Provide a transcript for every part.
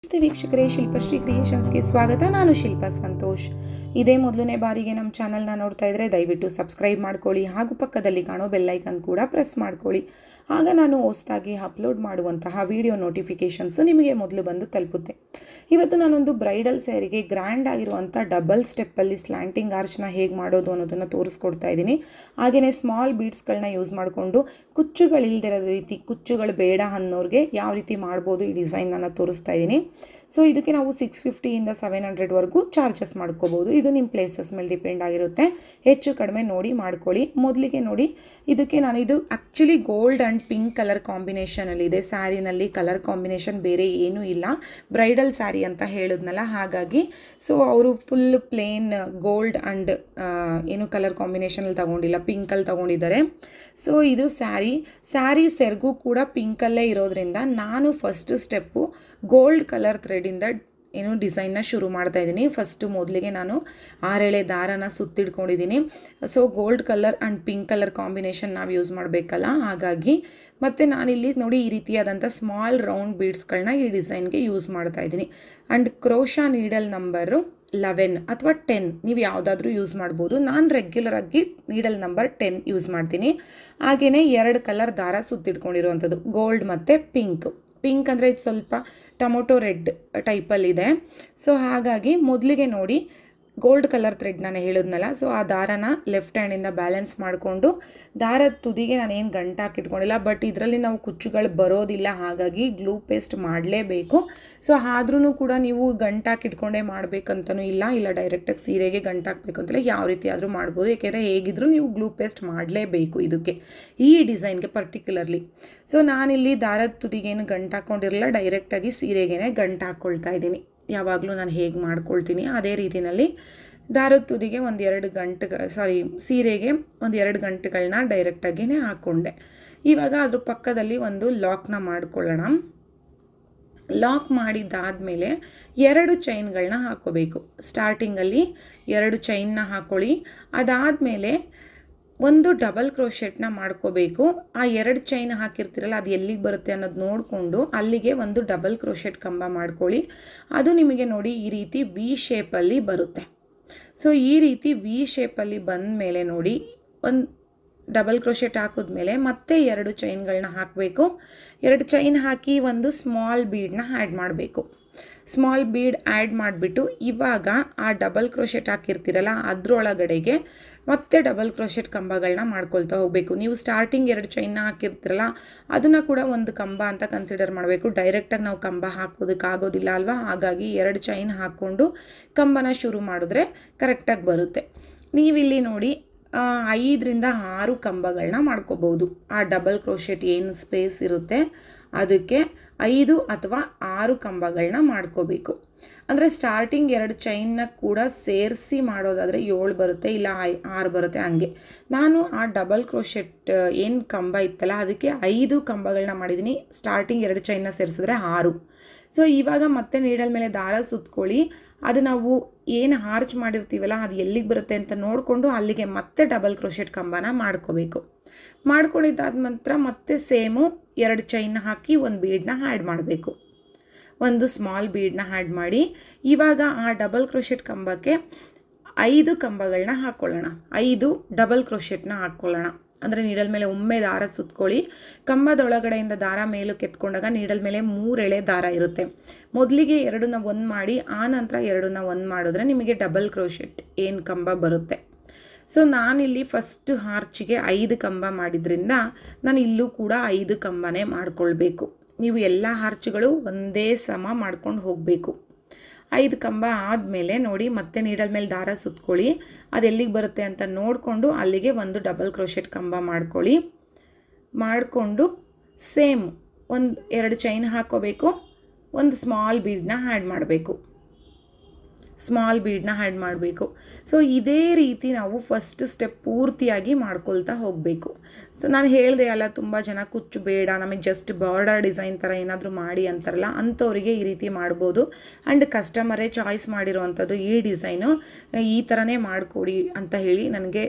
ನಮಸ್ತೆ ವೀಕ್ಷಕರೇ, ಶಿಲ್ಪಶ್ರೀ ಕ್ರಿಯೇಷನ್ಸ್ಗೆ ಸ್ವಾಗತ. ನಾನು ಶಿಲ್ಪಾ ಸಂತೋಷ್. ಇದೇ ಮೊದಲನೇ ಬಾರಿಗೆ ನಮ್ಮ ಚಾನಲ್ನ ನೋಡ್ತಾ ಇದ್ದರೆ ದಯವಿಟ್ಟು ಸಬ್ಸ್ಕ್ರೈಬ್ ಮಾಡ್ಕೊಳ್ಳಿ ಹಾಗೂ ಪಕ್ಕದಲ್ಲಿ ಕಾಣೋ ಬೆಲ್ಲೈಕನ್ ಕೂಡ ಪ್ರೆಸ್ ಮಾಡ್ಕೊಳ್ಳಿ. ಆಗ ನಾನು ಹೊಸದಾಗಿ ಅಪ್ಲೋಡ್ ಮಾಡುವಂತಹ ವಿಡಿಯೋ ನೋಟಿಫಿಕೇಷನ್ಸು ನಿಮಗೆ ಮೊದಲು ಬಂದು ತಲುಪುತ್ತೆ. ಇವತ್ತು ನಾನೊಂದು ಬ್ರೈಡಲ್ ಸ್ಯಾರಿಗೆ ಗ್ರ್ಯಾಂಡ್ ಆಗಿರುವಂಥ ಡಬಲ್ ಸ್ಟೆಪ್ಪಲ್ಲಿ ಸ್ಲ್ಯಾಂಟಿಂಗ್ ಆರ್ಚ್ನ ಹೇಗೆ ಮಾಡೋದು ಅನ್ನೋದನ್ನು ತೋರಿಸ್ಕೊಡ್ತಾ ಇದ್ದೀನಿ. ಹಾಗೆಯೇ ಸ್ಮಾಲ್ ಬೀಡ್ಸ್ಗಳನ್ನ ಯೂಸ್ ಮಾಡಿಕೊಂಡು ಕುಚ್ಚುಗಳಿಲ್ದಿರೋ ರೀತಿ, ಕುಚ್ಚುಗಳು ಬೇಡ ಅನ್ನೋರಿಗೆ ಯಾವ ರೀತಿ ಮಾಡ್ಬೋದು ಈ ಡಿಸೈನನ್ನು ತೋರಿಸ್ತಾ ಇದ್ದೀನಿ. ಸೊ ಇದಕ್ಕೆ ನಾವು 650 700ವರೆಗೂ ಚಾರ್ಜಸ್ ಮಾಡ್ಕೋಬೋದು. ಇದು ನಿಮ್ಮ ಪ್ಲೇಸಸ್ ಮೇಲೆ ಡಿಪೆಂಡ್ ಆಗಿರುತ್ತೆ, ಹೆಚ್ಚು ಕಡಿಮೆ ನೋಡಿ ಮಾಡ್ಕೊಳ್ಳಿ. ಮೊದಲಿಗೆ ನೋಡಿ, ಇದಕ್ಕೆ ಇದು actually gold and pink colour ಕಾಂಬಿನೇಷನಲ್ಲಿದೆ. ಸ್ಯಾರಿನಲ್ಲಿ ಕಲರ್ ಕಾಂಬಿನೇಷನ್ ಬೇರೆ ಏನೂ ಇಲ್ಲ, ಬ್ರೈಡಲ್ ಸ್ಯಾರಿ ಅಂತ ಹೇಳಿದ್ನಲ್ಲ, ಹಾಗಾಗಿ ಸೊ ಅವರು ಫುಲ್ ಪ್ಲೇನ್ ಗೋಲ್ಡ್ ಆ್ಯಂಡ್ ಏನು ಕಲರ್ ಕಾಂಬಿನೇಷನಲ್ಲಿ ತಗೊಂಡಿಲ್ಲ, ಪಿಂಕಲ್ಲಿ ತಗೊಂಡಿದ್ದಾರೆ. ಸೊ ಇದು ಸ್ಯಾರಿ ಸೆರ್ಗೂ ಕೂಡ ಪಿಂಕಲ್ಲೇ ಇರೋದ್ರಿಂದ ನಾನು ಫಸ್ಟ್ ಸ್ಟೆಪ್ಪು ಗೋಲ್ಡ್ ಕಲರ್ ಥ್ರೆಡಿಂದ ಏನು ಡಿಸೈನ್ನ ಶುರು ಮಾಡ್ತಾ ಇದ್ದೀನಿ. ಫಸ್ಟು ಮೊದಲಿಗೆ ನಾನು 6 ಎಳೆ ದಾರನ ಸುತ್ತಿಡ್ಕೊಂಡಿದ್ದೀನಿ. So gold colour and pink colour combination ನಾವು ಯೂಸ್ ಮಾಡಬೇಕಲ್ಲ, ಹಾಗಾಗಿ ಮತ್ತು ನಾನಿಲ್ಲಿ ನೋಡಿ ಈ ರೀತಿಯಾದಂಥ ಸ್ಮಾಲ್ ರೌಂಡ್ ಬೀಡ್ಸ್ಗಳನ್ನ ಈ ಡಿಸೈನ್ಗೆ ಯೂಸ್ ಮಾಡ್ತಾ ಇದ್ದೀನಿ. ಆ್ಯಂಡ್ ಕ್ರೋಶಾ ನೀಡಲ್ ನಂಬರು 11 ಅಥವಾ 10 ನೀವು ಯಾವುದಾದ್ರೂ ಯೂಸ್ ಮಾಡ್ಬೋದು. ನಾನು ರೆಗ್ಯುಲರಾಗಿ ನೀಡಲ್ ನಂಬರ್ 10 ಯೂಸ್ ಮಾಡ್ತೀನಿ. ಹಾಗೆಯೇ 2 ಕಲರ್ ದಾರ ಸುತ್ತಿಡ್ಕೊಂಡಿರುವಂಥದ್ದು, ಗೋಲ್ಡ್ ಮತ್ತು ಪಿಂಕ್ ಅಂದರೆ ಇದು ಸ್ವಲ್ಪ ಟೊಮೊಟೊ ರೆಡ್ ಟೈಪಲ್ಲಿದೆ. ಸೊ ಹಾಗಾಗಿ ಮೊದಲಿಗೆ ನೋಡಿ ಗೋಲ್ಡ್ ಕಲರ್ ಥ್ರೆಡ್ ನಾನು ಹೇಳಿದ್ನಲ್ಲ, ಸೊ ಆ ದಾರನ ಲೆಫ್ಟ್ ಹ್ಯಾಂಡಿಂದ ಬ್ಯಾಲೆನ್ಸ್ ಮಾಡಿಕೊಂಡು ದಾರದ ತುದಿಗೆ ನಾನೇನು ಗಂಟು ಹಾಕಿಟ್ಕೊಂಡಿಲ್ಲ. ಬಟ್ ಇದರಲ್ಲಿ ನಾವು ಕುಚ್ಚುಗಳು ಬರೋದಿಲ್ಲ, ಹಾಗಾಗಿ ಗ್ಲೂ ಪೇಸ್ಟ್ ಮಾಡಲೇಬೇಕು. ಸೊ ಆದ್ರೂ ಕೂಡ ನೀವು ಗಂಟು ಹಾಕಿಟ್ಕೊಂಡೇ ಮಾಡಬೇಕಂತನೂ ಇಲ್ಲ ಡೈರೆಕ್ಟಾಗಿ ಸೀರೆಗೆ ಗಂಟು ಹಾಕಬೇಕು ಅಂತಲೇ ಯಾವ ರೀತಿ ಆದರೂ ಮಾಡ್ಬೋದು. ಏಕೆಂದರೆ ಹೇಗಿದ್ರೂ ನೀವು ಗ್ಲೂ ಪೇಸ್ಟ್ ಮಾಡಲೇಬೇಕು ಇದಕ್ಕೆ, ಈ ಡಿಸೈನ್ಗೆ ಪರ್ಟಿಕ್ಯುಲರ್ಲಿ. ಸೊ ನಾನಿಲ್ಲಿ ದಾರದ ತುದಿಗೇನು ಗಂಟು ಹಾಕ್ಕೊಂಡಿರಲ್ಲ, ಡೈರೆಕ್ಟಾಗಿ ಸೀರೆಗೇ ಗಂಟು ಹಾಕ್ಕೊಳ್ತಾ ಇದ್ದೀನಿ. ಯಾವಾಗಲೂ ನಾನು ಹೇಗೆ ಮಾಡ್ಕೊಳ್ತೀನಿ ಅದೇ ರೀತಿಯಲ್ಲಿ ದಾರದ ತುದಿಗೆ ಸೀರೆಗೆ 2 ಗಂಟುಗಳನ್ನ ಡೈರೆಕ್ಟಾಗಿಯೇ ಹಾಕ್ಕೊಂಡೆ. ಇವಾಗ ಅದ್ರ ಪಕ್ಕದಲ್ಲಿ ಒಂದು ಲಾಕ್ನ ಮಾಡ್ಕೊಳ್ಳೋಣ. ಲಾಕ್ ಮಾಡಿದ್ದಾದಮೇಲೆ 2 ಚೈನ್ಗಳನ್ನ ಹಾಕ್ಕೋಬೇಕು. ಸ್ಟಾರ್ಟಿಂಗಲ್ಲಿ 2 ಚೈನ್ನ ಹಾಕ್ಕೊಳ್ಳಿ. ಅದಾದಮೇಲೆ ಒಂದು ಡಬಲ್ ಕ್ರೋಶೆಟ್ನ ಮಾಡ್ಕೋಬೇಕು. ಆ 2 ಚೈನ್ ಹಾಕಿರ್ತೀರಲ್ಲ, ಅದು ಎಲ್ಲಿಗೆ ಬರುತ್ತೆ ಅನ್ನೋದು ನೋಡಿಕೊಂಡು ಅಲ್ಲಿಗೆ ಒಂದು ಡಬಲ್ ಕ್ರೋಶೆಟ್ ಕಂಬ ಮಾಡ್ಕೊಳ್ಳಿ. ಅದು ನಿಮಗೆ ನೋಡಿ ಈ ರೀತಿ ವಿ ಶೇಪಲ್ಲಿ ಬರುತ್ತೆ. ಸೊ ಈ ರೀತಿ ವಿ ಶೇಪಲ್ಲಿ ಬಂದ ಮೇಲೆ ನೋಡಿ, ಒಂದು ಡಬಲ್ ಕ್ರೋಶೆಟ್ ಹಾಕಿದ್ಮೇಲೆ ಮತ್ತೆ 2 ಚೈನ್ಗಳನ್ನ ಹಾಕಬೇಕು. 2 ಚೈನ್ ಹಾಕಿ ಒಂದು ಸ್ಮಾಲ್ ಬೀಡನ್ನ ಆ್ಯಡ್ ಮಾಡಬೇಕು. ಸ್ಮಾಲ್ ಬೀಡ್ ಆ್ಯಡ್ ಮಾಡಿಬಿಟ್ಟು ಇವಾಗ ಆ ಡಬಲ್ ಕ್ರೋಶೆಟ್ ಹಾಕಿರ್ತೀರಲ್ಲ ಅದರೊಳಗಡೆಗೆ ಮತ್ತೆ ಡಬಲ್ ಕ್ರೋಶೆಟ್ ಕಂಬಗಳನ್ನ ಮಾಡ್ಕೊಳ್ತಾ ಹೋಗಬೇಕು. ನೀವು ಸ್ಟಾರ್ಟಿಂಗ್ 2 ಚೈನ್ನ ಹಾಕಿರ್ತೀರಲ್ಲ ಅದನ್ನು ಕೂಡ ಒಂದು ಕಂಬ ಅಂತ ಕನ್ಸಿಡರ್ ಮಾಡಬೇಕು. ಡೈರೆಕ್ಟಾಗಿ ನಾವು ಕಂಬ ಹಾಕೋದಕ್ಕಾಗೋದಿಲ್ಲ ಅಲ್ವಾ, ಹಾಗಾಗಿ 2 ಚೈನ್ ಹಾಕ್ಕೊಂಡು ಕಂಬನ ಶುರು ಮಾಡಿದ್ರೆ ಕರೆಕ್ಟಾಗಿ ಬರುತ್ತೆ. ನೀವಿಲ್ಲಿ ನೋಡಿ 5ರಿಂದ 6 ಕಂಬಗಳನ್ನ ಮಾಡ್ಕೋಬೋದು. ಆ ಡಬಲ್ ಕ್ರೋಶೆಟ್ ಏನು ಸ್ಪೇಸ್ ಇರುತ್ತೆ ಅದಕ್ಕೆ 5 ಅಥವಾ 6 ಕಂಬಗಳನ್ನ ಮಾಡ್ಕೋಬೇಕು. ಅಂದರೆ ಸ್ಟಾರ್ಟಿಂಗ್ 2 ಚೈನ್ನ ಕೂಡ ಸೇರಿಸಿ ಮಾಡೋದಾದರೆ 7 ಬರುತ್ತೆ, ಇಲ್ಲ 6 ಬರುತ್ತೆ. ಹಂಗೆ ನಾನು ಆ ಡಬಲ್ ಕ್ರೋಶೆಟ್ ಏನು ಕಂಬ ಇತ್ತಲ್ಲ ಅದಕ್ಕೆ 5 ಕಂಬಗಳನ್ನ ಮಾಡಿದ್ದೀನಿ. ಸ್ಟಾರ್ಟಿಂಗ್ 2 ಚೈನ್ನ ಸೇರಿಸಿದ್ರೆ 6. ಸೊ ಇವಾಗ ಮತ್ತೆ ನೀಡಲ್ ಮೇಲೆ ದಾರ ಸುತ್ಕೊಳ್ಳಿ. ಅದು ನಾವು ಏನು ಆರ್ಚ್ ಮಾಡಿರ್ತೀವಲ್ಲ ಅದು ಎಲ್ಲಿಗೆ ಬರುತ್ತೆ ಅಂತ ನೋಡಿಕೊಂಡು ಅಲ್ಲಿಗೆ ಮತ್ತೆ ಡಬಲ್ ಕ್ರೋಶೆಟ್ ಕಂಬನ ಮಾಡ್ಕೋಬೇಕು. ಮಾಡ್ಕೊಂಡಿದ್ದಾದ ನಂತರ ಮತ್ತೆ ಸೇಮು 2 ಚೈನ್ನ ಹಾಕಿ ಒಂದು ಬೀಡನ್ನ ಆ್ಯಡ್ ಮಾಡಬೇಕು. ಒಂದು ಸ್ಮಾಲ್ ಬೀಡನ್ನ ಆ್ಯಡ್ ಮಾಡಿ ಇವಾಗ ಆ ಡಬಲ್ ಕ್ರೋಶೆಟ್ ಕಂಬಕ್ಕೆ 5 ಕಂಬಗಳನ್ನ ಹಾಕ್ಕೊಳ್ಳೋಣ. 5 ಡಬಲ್ ಕ್ರೋಶೆಟ್ನ ಹಾಕ್ಕೊಳ್ಳೋಣ. ಅಂದರೆ ನೀಡಲ್ ಮೇಲೆ ಒಮ್ಮೆ ದಾರ ಸುತ್ಕೊಳ್ಳಿ. ಕಂಬದೊಳಗಡೆಯಿಂದ ದಾರ ಮೇಲಕ್ಕೆ ಎತ್ಕೊಂಡಾಗ ನೀಡಲ್ ಮೇಲೆ 3 ಎಳೆ ದಾರ ಇರುತ್ತೆ. ಮೊದಲಿಗೆ 2ನ 1 ಮಾಡಿ ಆ ನಂತರ 2ನ 1 ಮಾಡಿದ್ರೆ ನಿಮಗೆ ಡಬಲ್ ಕ್ರೋಶೆಟ್ ಏನು ಕಂಬ ಬರುತ್ತೆ. ಸೊ ನಾನಿಲ್ಲಿ ಫಸ್ಟ್ ಆರ್ಚಿಗೆ 5 ಕಂಬ ಮಾಡಿದ್ರಿಂದ ನಾನು ಇಲ್ಲೂ ಕೂಡ 5 ಕಂಬನೇ ಮಾಡ್ಕೊಳ್ಬೇಕು. ನೀವು ಎಲ್ಲ ಆರ್ಚ್ಗಳು ಒಂದೇ ಸಮ ಮಾಡ್ಕೊಂಡು ಹೋಗಬೇಕು. 5 ಕಂಬ ಆದಮೇಲೆ ನೋಡಿ ಮತ್ತೆ ನೀಡಲ್ ಮೇಲೆ ದಾರ ಸುತ್ಕೊಳ್ಳಿ. ಅದು ಎಲ್ಲಿಗೆ ಬರುತ್ತೆ ಅಂತ ನೋಡಿಕೊಂಡು ಅಲ್ಲಿಗೆ ಒಂದು ಡಬಲ್ ಕ್ರೋಶೆಟ್ ಕಂಬ ಮಾಡಿಕೊಂಡು ಸೇಮ್ 2 ಚೈನ್ ಹಾಕ್ಕೋಬೇಕು. ಒಂದು ಸ್ಮಾಲ್ ಬೀಡನ್ನ ಆ್ಯಡ್ ಮಾಡಬೇಕು. ಸೊ ಇದೇ ರೀತಿ ನಾವು ಫಸ್ಟ್ ಸ್ಟೆಪ್ ಪೂರ್ತಿಯಾಗಿ ಮಾಡ್ಕೊಳ್ತಾ ಹೋಗಬೇಕು. ಸೊ ನಾನು ಹೇಳಿದೆ ಅಲ್ಲ, ತುಂಬ ಜನ ಕುಚ್ಚು ಬೇಡ, ನಮಗೆ ಜಸ್ಟ್ ಬಾರ್ಡರ್ ಡಿಸೈನ್ ಥರ ಏನಾದರೂ ಮಾಡಿ ಅಂತಾರಲ್ಲ, ಅಂಥವರಿಗೆ ಈ ರೀತಿ ಮಾಡ್ಬೋದು. ಆ್ಯಂಡ್ ಕಸ್ಟಮರೇ ಚಾಯ್ಸ್ ಮಾಡಿರೋವಂಥದ್ದು ಈ ಡಿಸೈನು ಈ ಥರನೇ ಮಾಡಿಕೊಡಿ ಅಂತ ಹೇಳಿ ನನಗೆ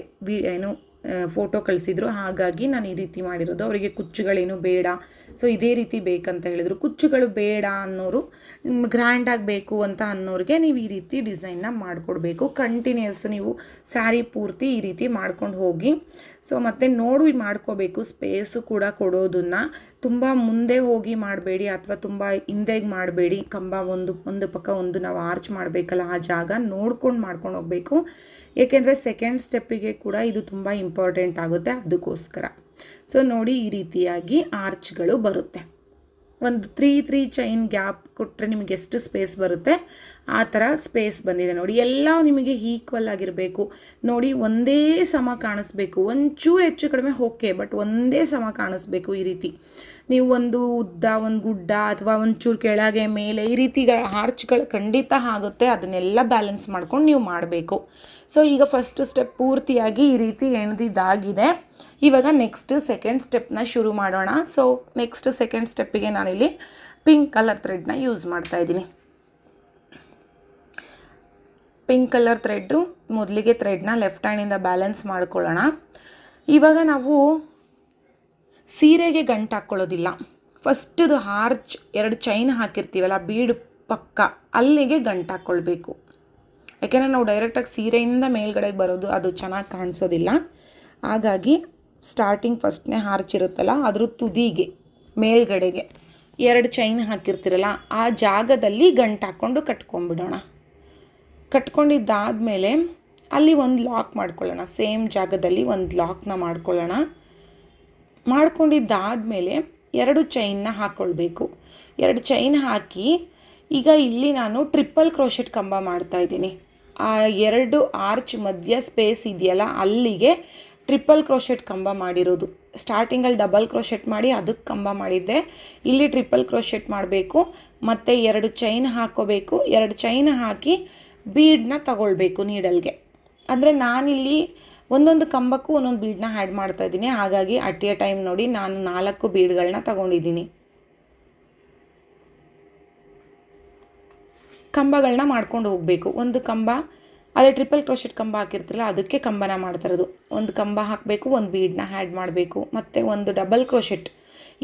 ಫೋಟೋ ಕಳಿಸಿದ್ರು, ಹಾಗಾಗಿ ನಾನು ಈ ರೀತಿ ಮಾಡಿರೋದು. ಅವರಿಗೆ ಕುಚ್ಚುಗಳೇನು ಬೇಡ, ಸೊ ಇದೇ ರೀತಿ ಬೇಕಂತ ಹೇಳಿದರು. ಕುಚ್ಚುಗಳು ಬೇಡ ಅನ್ನೋರು, ಗ್ರ್ಯಾಂಡಾಗಿ ಬೇಕು ಅಂತ ಅನ್ನೋರಿಗೆ ನೀವು ಈ ರೀತಿ ಡಿಸೈನ್ನ ಮಾಡಿಕೊಡ್ಬೇಕು. ಕಂಟಿನ್ಯೂಸ್ ನೀವು ಸ್ಯಾರಿ ಪೂರ್ತಿ ಈ ರೀತಿ ಮಾಡ್ಕೊಂಡು ಹೋಗಿ. ಸೊ ಮತ್ತು ನೋಡಿ ಮಾಡ್ಕೋಬೇಕು, ಸ್ಪೇಸು ಕೂಡ ಕೊಡೋದನ್ನು ತುಂಬ ಮುಂದೆ ಹೋಗಿ ಮಾಡಬೇಡಿ ಅಥವಾ ತುಂಬ ಹಿಂದೆಗೆ ಮಾಡಬೇಡಿ. ಕಂಬ ಒಂದು ಪಕ್ಕ ಒಂದು ನಾವು ಆರ್ಚ್ ಮಾಡಬೇಕಲ್ಲ, ಆ ಜಾಗ ನೋಡ್ಕೊಂಡು ಮಾಡ್ಕೊಂಡು ಹೋಗಬೇಕು. ಏಕೆಂದರೆ ಸೆಕೆಂಡ್ ಸ್ಟೆಪ್ಪಿಗೆ ಕೂಡ ಇದು ತುಂಬ ಇಂಪಾರ್ಟೆಂಟ್ ಆಗುತ್ತೆ, ಅದಕ್ಕೋಸ್ಕರ. ಸೊ ನೋಡಿ ಈ ರೀತಿಯಾಗಿ ಆರ್ಚ್ಗಳು ಬರುತ್ತೆ. ಒಂದು 3 ಚೈನ್ ಗ್ಯಾಪ್ ಕೊಟ್ಟರೆ ನಿಮಗೆ ಎಷ್ಟು ಸ್ಪೇಸ್ ಬರುತ್ತೆ ಆ ಥರ ಸ್ಪೇಸ್ ಬಂದಿದೆ ನೋಡಿ. ಎಲ್ಲ ನಿಮಗೆ ಈಕ್ವಲ್ ಆಗಿರಬೇಕು ನೋಡಿ, ಒಂದೇ ಸಮ ಕಾಣಿಸ್ಬೇಕು. ಒಂಚೂರು ಹೆಚ್ಚು ಕಡಿಮೆ ಓಕೆ, ಬಟ್ ಒಂದೇ ಸಮ ಕಾಣಿಸ್ಬೇಕು. ಈ ರೀತಿ ನೀವು ಒಂದು ಉದ್ದ, ಒಂದು ಗುಡ್ಡ ಅಥವಾ ಒಂಚೂರು ಕೆಳಗೆ ಮೇಲೆ ಈ ರೀತಿ ಆರ್ಚ್ಗಳು ಖಂಡಿತ ಆಗುತ್ತೆ. ಅದನ್ನೆಲ್ಲ ಬ್ಯಾಲೆನ್ಸ್ ಮಾಡ್ಕೊಂಡು ನೀವು ಮಾಡಬೇಕು. ಸೊ ಈಗ ಫಸ್ಟ್ ಸ್ಟೆಪ್ ಪೂರ್ತಿಯಾಗಿ ಈ ರೀತಿ ಎಣ್ದಿದ್ದಾಗಿದೆ. ಇವಾಗ ನೆಕ್ಸ್ಟ್ ಸೆಕೆಂಡ್ ಸ್ಟೆಪ್ನ ಶುರು ಮಾಡೋಣ. ಸೊ ನೆಕ್ಸ್ಟ್ ಸೆಕೆಂಡ್ ಸ್ಟೆಪ್ಪಿಗೆ ನಾನಿಲ್ಲಿ ಪಿಂಕ್ ಕಲರ್ ಥ್ರೆಡ್ನ ಯೂಸ್ ಮಾಡ್ತಾ ಇದ್ದೀನಿ. ಪಿಂಕ್ ಕಲರ್ ಥ್ರೆಡ್ಡು ಮೊದಲಿಗೆ ಥ್ರೆಡ್ನ ಲೆಫ್ಟ್ ಹ್ಯಾಂಡಿಂದ ಬ್ಯಾಲೆನ್ಸ್ ಮಾಡ್ಕೊಳ್ಳೋಣ. ಇವಾಗ ನಾವು ಸೀರೆಗೆ ಗಂಟು ಹಾಕ್ಕೊಳ್ಳೋದಿಲ್ಲ. ಫಸ್ಟದು ಆರ್ಚ್ 2 ಚೈನ್ ಹಾಕಿರ್ತೀವಲ್ಲ ಬೀಡ್ ಪಕ್ಕ, ಅಲ್ಲಿಗೆ ಗಂಟು ಹಾಕ್ಕೊಳ್ಬೇಕು. ಯಾಕೆಂದರೆ ನಾವು ಡೈರೆಕ್ಟಾಗಿ ಸೀರೆಯಿಂದ ಮೇಲ್ಗಡೆಗೆ ಬರೋದು ಅದು ಚೆನ್ನಾಗಿ ಕಾಣಿಸೋದಿಲ್ಲ. ಹಾಗಾಗಿ ಸ್ಟಾರ್ಟಿಂಗ್ ಫಸ್ಟ್ನೇ ಆರ್ಚ್ ಇರುತ್ತಲ್ಲ, ಅದ್ರ ತುದಿಗೆ ಮೇಲ್ಗಡೆಗೆ 2 ಚೈನ್ ಹಾಕಿರ್ತೀರಲ್ಲ ಆ ಜಾಗದಲ್ಲಿ ಗಂಟು ಹಾಕ್ಕೊಂಡು ಕಟ್ಕೊಂಡ್ಬಿಡೋಣ. ಕಟ್ಕೊಂಡಿದ್ದಾದಮೇಲೆ ಅಲ್ಲಿ ಒಂದು ಲಾಕ್ ಮಾಡ್ಕೊಳ್ಳೋಣ. ಸೇಮ್ ಜಾಗದಲ್ಲಿ ಒಂದು ಲಾಕ್ನ ಮಾಡ್ಕೊಳ್ಳೋಣ. ಮಾಡ್ಕೊಂಡಿದ್ದಾದಮೇಲೆ 2 ಚೈನ್ನ ಹಾಕ್ಕೊಳ್ಬೇಕು. 2 ಚೈನ್ ಹಾಕಿ ಈಗ ಇಲ್ಲಿ ನಾನು ಟ್ರಿಪಲ್ ಕ್ರೋಶೆಟ್ ಕಂಬ ಮಾಡ್ತಾಯಿದ್ದೀನಿ. ಆ 2 ಆರ್ಚ್ ಮಧ್ಯ ಸ್ಪೇಸ್ ಇದೆಯಲ್ಲ, ಅಲ್ಲಿಗೆ ಟ್ರಿಪಲ್ ಕ್ರೋಶೆಟ್ ಕಂಬ ಮಾಡಿರೋದು. ಸ್ಟಾರ್ಟಿಂಗಲ್ಲಿ ಡಬಲ್ ಕ್ರೋಶೆಟ್ ಮಾಡಿ ಅದಕ್ಕೆ ಕಂಬ ಮಾಡಿದ್ದೆ. ಇಲ್ಲಿ ಟ್ರಿಪಲ್ ಕ್ರೋಶೆಟ್ ಮಾಡಬೇಕು, ಮತ್ತು 2 ಚೈನ್ ಹಾಕ್ಕೋಬೇಕು. 2 ಚೈನ್ ಹಾಕಿ ಬೀಡನ್ನ ತಗೊಳ್ಬೇಕು ನೀಡಲ್ಗೆ. ಅಂದರೆ ನಾನಿಲ್ಲಿ ಒಂದೊಂದು ಕಂಬಕ್ಕೂ ಒಂದೊಂದು ಬೀಡನ್ನ ಆ್ಯಡ್ ಮಾಡ್ತಾಯಿದ್ದೀನಿ. ಹಾಗಾಗಿ ಅಟ್ ಎ ಟೈಮ್ ನೋಡಿ ನಾನು 4 ಬೀಡ್ಗಳನ್ನ ತಗೊಂಡಿದ್ದೀನಿ. ಕಂಬಗಳನ್ನ ಮಾಡ್ಕೊಂಡು ಹೋಗಬೇಕು. ಒಂದು ಕಂಬ ಅದೇ ಟ್ರಿಪಲ್ ಕ್ರೋಶೆಟ್ ಕಂಬ ಹಾಕಿರ್ತಿರಲ್ಲ ಅದಕ್ಕೆ ಕಂಬನ ಮಾಡ್ತಿರೋದು. ಒಂದು ಕಂಬ ಹಾಕಬೇಕು, ಒಂದು ಬೀಡನ್ನ ಆ್ಯಡ್ ಮಾಡಬೇಕು, ಮತ್ತು ಒಂದು ಡಬಲ್ ಕ್ರೋಶೆಟ್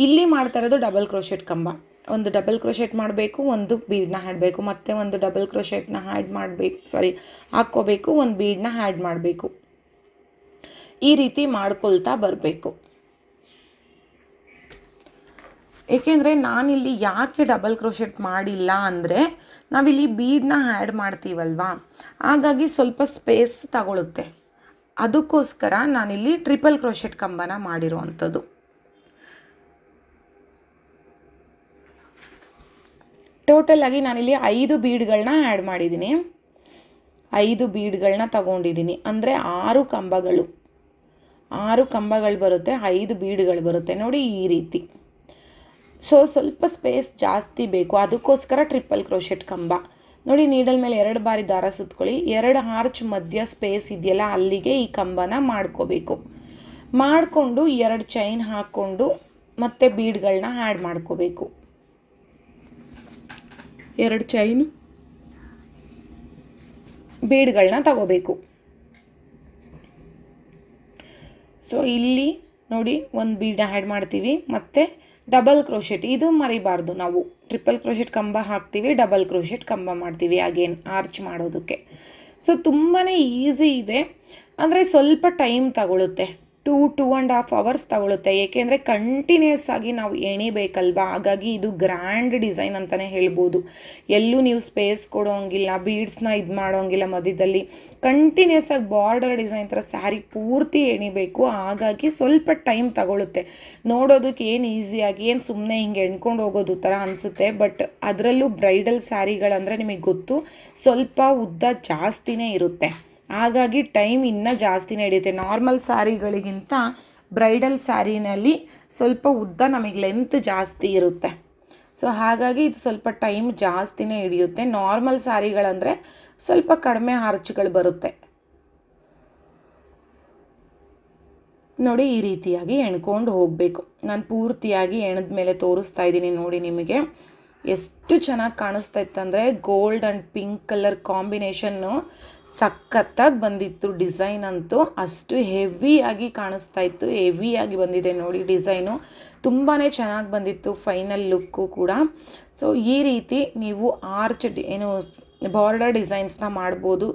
ಇಲ್ಲಿ ಮಾಡ್ತಾ ಇರೋದು ಡಬಲ್ ಕ್ರೋಶೆಟ್ ಕಂಬ. ಒಂದು ಡಬಲ್ ಕ್ರೋಶೆಟ್ ಮಾಡಬೇಕು, ಒಂದು ಬೀಡನ್ನ ಹಾಡಬೇಕು, ಮತ್ತು ಒಂದು ಡಬಲ್ ಕ್ರೋಶೆಟ್ನ ಹಾಕ್ಕೋಬೇಕು, ಒಂದು ಬೀಡನ್ನ ಆ್ಯಡ್ ಮಾಡಬೇಕು. ಈ ರೀತಿ ಮಾಡ್ಕೊಳ್ತಾ ಬರಬೇಕು. ಏಕೆಂದರೆ ನಾನಿಲ್ಲಿ ಯಾಕೆ ಡಬಲ್ ಕ್ರೋಶೆಟ್ ಮಾಡಿಲ್ಲ ಅಂದರೆ ನಾವಿಲ್ಲಿ ಬೀಡನ್ನ ಆ್ಯಡ್ ಮಾಡ್ತೀವಲ್ವಾ, ಹಾಗಾಗಿ ಸ್ವಲ್ಪ ಸ್ಪೇಸ್ ತಗೊಳುತ್ತೆ. ಅದಕ್ಕೋಸ್ಕರ ನಾನಿಲ್ಲಿ ಟ್ರಿಪಲ್ ಕ್ರೋಶೆಟ್ ಕಂಬನ ಮಾಡಿರುವಂಥದ್ದು. ಟೋಟಲಾಗಿ ನಾನಿಲ್ಲಿ 5 ಬೀಡ್ಗಳನ್ನ ಆ್ಯಡ್ ಮಾಡಿದ್ದೀನಿ. 5 ಬೀಡ್ಗಳನ್ನ ತಗೊಂಡಿದ್ದೀನಿ. ಅಂದರೆ 6 ಕಂಬಗಳು ಬರುತ್ತೆ, 5 ಬೀಡ್ಗಳು ಬರುತ್ತೆ ನೋಡಿ ಈ ರೀತಿ. ಸೊ ಸ್ವಲ್ಪ ಸ್ಪೇಸ್ ಜಾಸ್ತಿ ಬೇಕು, ಅದಕ್ಕೋಸ್ಕರ ಟ್ರಿಪಲ್ ಕ್ರೋಶೆಟ್ ಕಂಬ ನೋಡಿ. ನೀಡಲ್ ಮೇಲೆ 2 ಬಾರಿ ದಾರ ಸುತ್ಕೊಳ್ಳಿ. 2 ಆರ್ಚ್ ಮಧ್ಯ ಸ್ಪೇಸ್ ಇದೆಯಲ್ಲ ಅಲ್ಲಿಗೆ ಈ ಕಂಬನ ಮಾಡ್ಕೋಬೇಕು. ಮಾಡಿಕೊಂಡು 2 ಚೈನ್ ಹಾಕ್ಕೊಂಡು ಮತ್ತೆ ಬೀಡ್ಗಳನ್ನ ಆ್ಯಡ್ ಮಾಡ್ಕೋಬೇಕು. 2 ಚೈನ್ ಬೀಡ್ಗಳನ್ನ ತಗೋಬೇಕು. ಸೊ ಇಲ್ಲಿ ನೋಡಿ ಒಂದು ಬೀಡ್ ಆ್ಯಡ್ ಮಾಡ್ತೀವಿ, ಮತ್ತು ಡಬಲ್ ಕ್ರೋಶೆಟ್ ಇದು ಮರಿಬಾರ್ದು. ನಾವು ಟ್ರಿಪಲ್ ಕ್ರೋಶೆಟ್ ಕಂಬ ಹಾಕ್ತೀವಿ, ಡಬಲ್ ಕ್ರೋಶೆಟ್ ಕಂಬ ಮಾಡ್ತೀವಿ ಅಗೇನ್ ಆರ್ಚ್ ಮಾಡೋದಕ್ಕೆ. ಸೊ ತುಂಬಾ ಈಸಿ ಇದೆ, ಅಂದರೆ ಸ್ವಲ್ಪ ಟೈಮ್ ತಗೊಳುತ್ತೆ. 2.5 ಅವರ್ಸ್ ತಗೊಳುತ್ತೆ. ಏಕೆಂದರೆ ಕಂಟಿನ್ಯೂಸ್ ಆಗಿ ನಾವು ಎಣಿಬೇಕಲ್ವಾ, ಹಾಗಾಗಿ ಇದು ಗ್ರ್ಯಾಂಡ್ ಡಿಸೈನ್ ಅಂತಲೇ ಹೇಳ್ಬೋದು. ಎಲ್ಲೂ ನೀವು ಸ್ಪೇಸ್ ಕೊಡೋಂಗಿಲ್ಲ, ಬೀಡ್ಸ್ನ ಇದು ಮಾಡೋಂಗಿಲ್ಲ ಮಧ್ಯದಲ್ಲಿ. ಕಂಟಿನ್ಯೂಸ್ ಆಗಿ ಬಾರ್ಡರ್ ಡಿಸೈನ್ ಥರ ಸ್ಯಾರಿ ಪೂರ್ತಿ ಎಣಿಬೇಕು, ಹಾಗಾಗಿ ಸ್ವಲ್ಪ ಟೈಮ್ ತಗೊಳುತ್ತೆ. ನೋಡೋದಕ್ಕೆ ಏನು ಈಸಿಯಾಗಿ ಏನು ಸುಮ್ಮನೆ ಹಿಂಗೆ ಎಣ್ಕೊಂಡು ಹೋಗೋದು ಥರ ಅನಿಸುತ್ತೆ, ಬಟ್ ಅದರಲ್ಲೂ ಬ್ರೈಡಲ್ ಸ್ಯಾರಿಗಳಂದರೆ ನಿಮಗೆ ಗೊತ್ತು ಸ್ವಲ್ಪ ಉದ್ದ ಜಾಸ್ತಿನೇ ಇರುತ್ತೆ. ಹಾಗಾಗಿ ಟೈಮ್ ಇನ್ನೂ ಜಾಸ್ತಿನೇ ಹಿಡಿಯುತ್ತೆ. ನಾರ್ಮಲ್ ಸ್ಯಾರಿಗಳಿಗಿಂತ ಬ್ರೈಡಲ್ ಸ್ಯಾರಿನಲ್ಲಿ ಸ್ವಲ್ಪ ಉದ್ದ ನಮಗೆ ಲೆಂತ್ ಜಾಸ್ತಿ ಇರುತ್ತೆ. ಸೊ ಹಾಗಾಗಿ ಇದು ಸ್ವಲ್ಪ ಟೈಮ್ ಜಾಸ್ತಿನೇ ಹಿಡಿಯುತ್ತೆ. ನಾರ್ಮಲ್ ಸ್ಯಾರಿಗಳಂದರೆ ಸ್ವಲ್ಪ ಕಡಿಮೆ ಆರ್ಚ್ಗಳು ಬರುತ್ತೆ ನೋಡಿ. ಈ ರೀತಿಯಾಗಿ ಎಣ್ಕೊಂಡು ಹೋಗಬೇಕು. ನಾನು ಪೂರ್ತಿಯಾಗಿ ಎಣದ ಮೇಲೆ ತೋರಿಸ್ತಾ ಇದ್ದೀನಿ ನೋಡಿ ನಿಮಗೆ. ಎಷ್ಟು ಚೆನ್ನಾಗಿ ಕಾಣಿಸ್ತಾ ಇತ್ತಂದರೆ gold and pink colour combination ಸಖತ್ತಾಗಿ ಬಂದಿತ್ತು. ಡಿಸೈನ್ ಅಂತೂ ಅಷ್ಟು ಹೆವಿಯಾಗಿ ಕಾಣಿಸ್ತಾ ಇತ್ತು, ಹೆವಿಯಾಗಿ ಬಂದಿದೆ ನೋಡಿ ಡಿಸೈನು, ತುಂಬಾ ಚೆನ್ನಾಗಿ ಬಂದಿತ್ತು ಫೈನಲ್ ಲುಕ್ಕು ಕೂಡ. ಸೊ ಈ ರೀತಿ ನೀವು ಆರ್ಚ್ ಏನು ಬಾರ್ಡರ್ ಡಿಸೈನ್ಸ್ನ ಮಾಡ್ಬೋದು.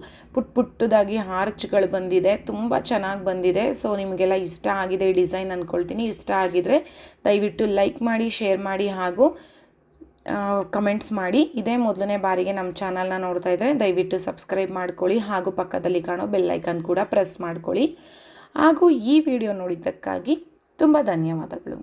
ಪುಟ್ಟದಾಗಿ ಆರ್ಚ್ಗಳು ಬಂದಿದೆ, ತುಂಬ ಚೆನ್ನಾಗಿ ಬಂದಿದೆ. ಸೊ ನಿಮಗೆಲ್ಲ ಇಷ್ಟ ಆಗಿದೆ ಈ ಡಿಸೈನ್ ಅಂದ್ಕೊಳ್ತೀನಿ. ಇಷ್ಟ ಆಗಿದರೆ ದಯವಿಟ್ಟು ಲೈಕ್ ಮಾಡಿ, ಶೇರ್ ಮಾಡಿ ಹಾಗೂ ಕಮೆಂಟ್ಸ್ ಮಾಡಿ. ಇದೇ ಮೊದಲನೇ ಬಾರಿಗೆ ನಮ್ಮ ಚಾನಲ್ನ ನೋಡ್ತಾ ಇದ್ದರೆ ದಯವಿಟ್ಟು ಸಬ್ಸ್ಕ್ರೈಬ್ ಮಾಡ್ಕೊಳ್ಳಿ ಹಾಗೂ ಪಕ್ಕದಲ್ಲಿ ಕಾಣೋ ಬೆಲ್ ಐಕಾನ್ ಕೂಡ ಪ್ರೆಸ್ ಮಾಡ್ಕೊಳ್ಳಿ. ಹಾಗೂ ಈ ವಿಡಿಯೋ ನೋಡಿದ್ದಕ್ಕಾಗಿ ತುಂಬ ಧನ್ಯವಾದಗಳು.